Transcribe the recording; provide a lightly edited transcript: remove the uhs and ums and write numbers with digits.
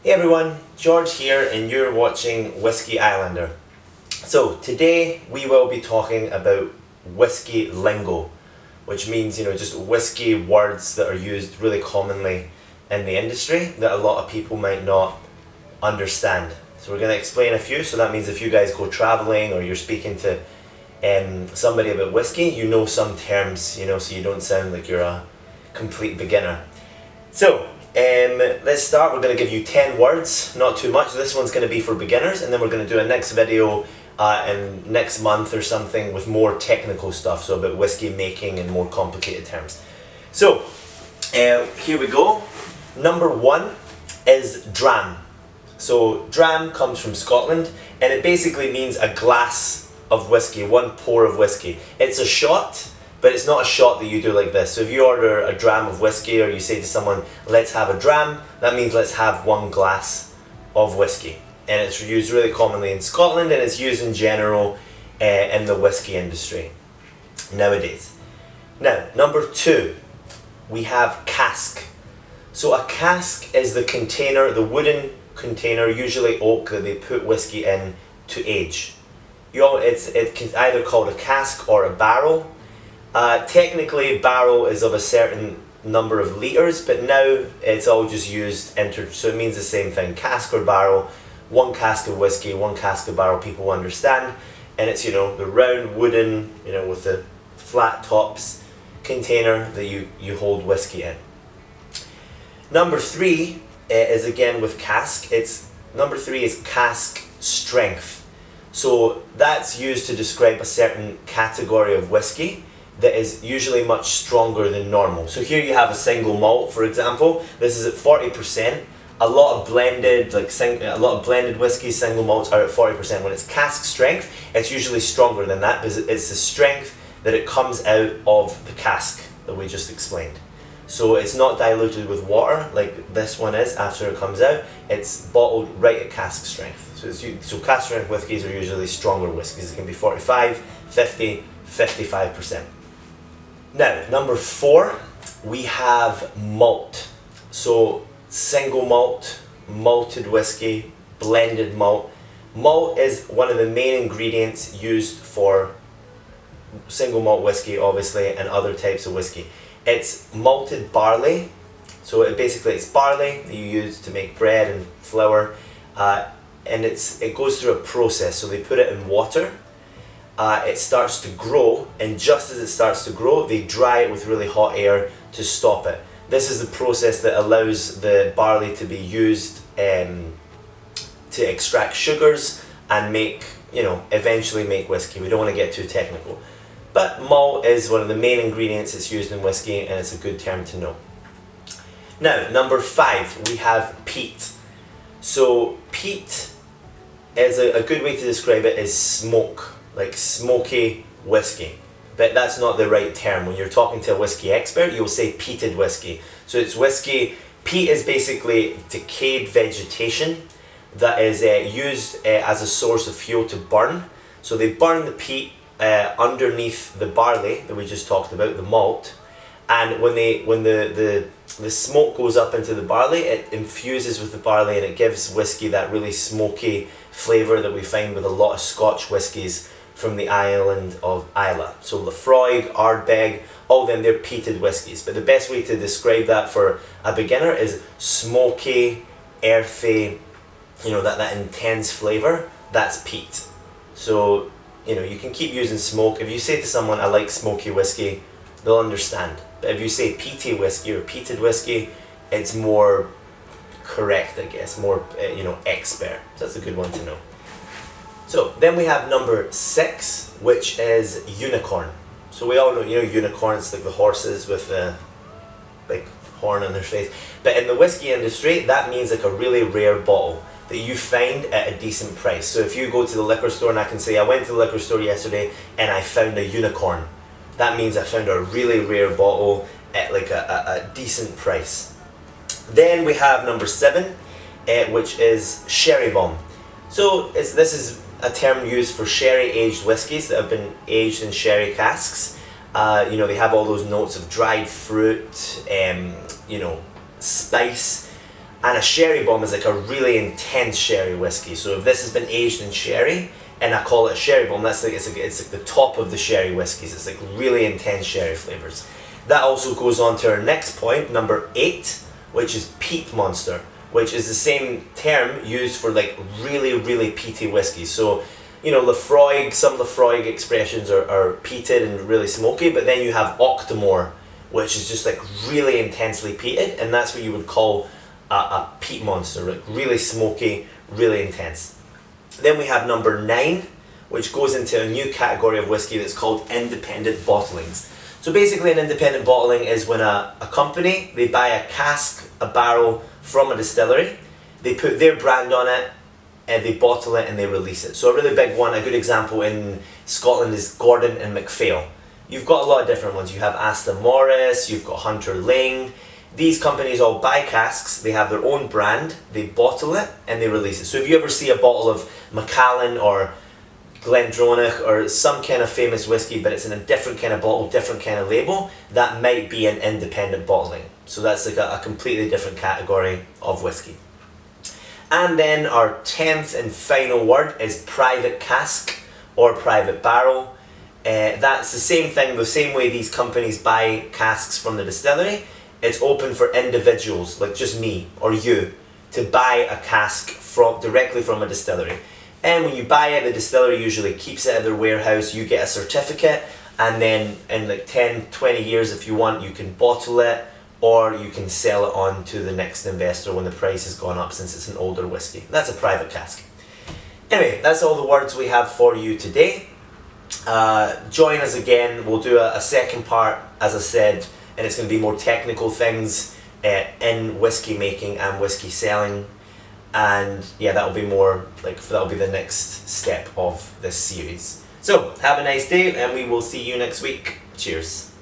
Hey everyone, George here and you're watching Whisky Islander. So today we will be talking about whisky lingo, which means, just whiskey words that are used really commonly in the industry that a lot of people might not understand. So we're going to explain a few, so that means if you guys go traveling or you're speaking to somebody about whiskey, you know some terms, so you don't sound like you're a complete beginner. So let's start. We're going to give you 10 words, not too much. This one's going to be for beginners, and then we're going to do a next video in next month or something with more technical stuff, so about whiskey making and more complicated terms. So here we go. Number 1 is dram. So dram comes from Scotland, and it basically means a glass of whiskey, one pour of whiskey. It's a shot, but it's not a shot that you do like this. So if you order a dram of whiskey, or you say to someone, let's have a dram, that means let's have one glass of whiskey. And it's used really commonly in Scotland, and it's used in general in the whiskey industry nowadays. Now, number 2, we have cask. So a cask is the container, the wooden container, usually oak, that they put whiskey in to age. It's either called a cask or a barrel. Technically, barrel is of a certain number of litres, but now it's all just used, so it means the same thing, cask or barrel. One cask of whiskey, one cask of barrel, people understand. And it's, the round wooden, with the flat tops container that you hold whiskey in. Number 3 is again with cask. Number 3 is cask strength. So that's used to describe a certain category of whiskey that is usually much stronger than normal. So here you have a single malt, for example. This is at 40%. A lot of blended whiskeys, single malts are at 40%. When it's cask strength, it's usually stronger than that because it's the strength that it comes out of the cask that we just explained. So it's not diluted with water like this one is after it comes out. It's bottled right at cask strength. So cask strength whiskies are usually stronger whiskies. It can be 45, 50, 55%. Now, number 4, we have malt. So single malt, malted whiskey, blended malt. Malt is one of the main ingredients used for single malt whiskey, obviously, and other types of whiskey. It's malted barley, so it's barley that you use to make bread and flour, and it goes through a process. So they put it in water, it starts to grow, and just as it starts to grow, they dry it with really hot air to stop it. This is the process that allows the barley to be used to extract sugars and eventually make whiskey. We don't want to get too technical. But malt is one of the main ingredients that's used in whiskey, and it's a good term to know. Now, number 5, we have peat. So peat is a good way to describe it is smoke, like smoky whiskey. But that's not the right term. When you're talking to a whiskey expert, you'll say peated whiskey. So it's whiskey. Peat is basically decayed vegetation that is used as a source of fuel to burn. So they burn the peat underneath the barley that we just talked about, the malt, and when the smoke goes up into the barley, it infuses with the barley, and it gives whiskey that really smoky flavour that we find with a lot of Scotch whiskies from the island of Islay. So Lafroig, Ardbeg, all of them, they're peated whiskies. But the best way to describe that for a beginner is smoky, earthy, that intense flavour. That's peat. So you can keep using smoke. If you say to someone, I like smoky whiskey, they'll understand. But if you say peaty whiskey or peated whiskey, it's more correct, I guess, more, expert. So that's a good one to know. So then we have number 6, which is unicorn. So we all know, unicorns, like the horses with the big horn on their face. But in the whiskey industry, that means like a really rare bottle that you find at a decent price. So if you go to the liquor store, and I can say, I went to the liquor store yesterday and I found a unicorn. That means I found a really rare bottle at like a decent price. Then we have number 7, which is sherry bomb. So this is a term used for sherry aged whiskies that have been aged in sherry casks. They have all those notes of dried fruit, spice. And a sherry bomb is like a really intense sherry whiskey. So if this has been aged in sherry, and I call it a sherry bomb, it's like the top of the sherry whiskies. It's like really intense sherry flavors. That also goes on to our next point, number 8, which is peat monster, which is the same term used for like really, really peaty whiskies. So, you know, Lafroig, some Lafroig expressions are peated and really smoky, but then you have Octomore, which is just like really intensely peated, and that's what you would call a peat monster, like really smoky, really intense. Then we have number 9, which goes into a new category of whiskey that's called independent bottlings. So basically an independent bottling is when a company, they buy a cask, a barrel from a distillery, they put their brand on it, and they bottle it and they release it. So a really big one, a good example in Scotland is Gordon and MacPhail. You've got a lot of different ones. You have Aston Morris, you've got Hunter Ling. These companies all buy casks, they have their own brand, they bottle it and they release it. So if you ever see a bottle of Macallan or Glendronach or some kind of famous whiskey, but it's in a different kind of bottle, different kind of label, that might be an independent bottling. So that's like a completely different category of whiskey. And then our 10th and final word is private cask or private barrel. That's the same thing, the same way these companies buy casks from the distillery. It's open for individuals, like just me or you, to buy a cask directly from a distillery. And when you buy it, the distillery usually keeps it at their warehouse, you get a certificate, and then in like 10, 20 years if you want, you can bottle it, or you can sell it on to the next investor when the price has gone up since it's an older whiskey. That's a private cask. Anyway, that's all the words we have for you today. Join us again, we'll do a second part, as I said, and it's going to be more technical things in whiskey making and whiskey selling. And yeah, that'll be the next step of this series. So, have a nice day and we will see you next week. Cheers.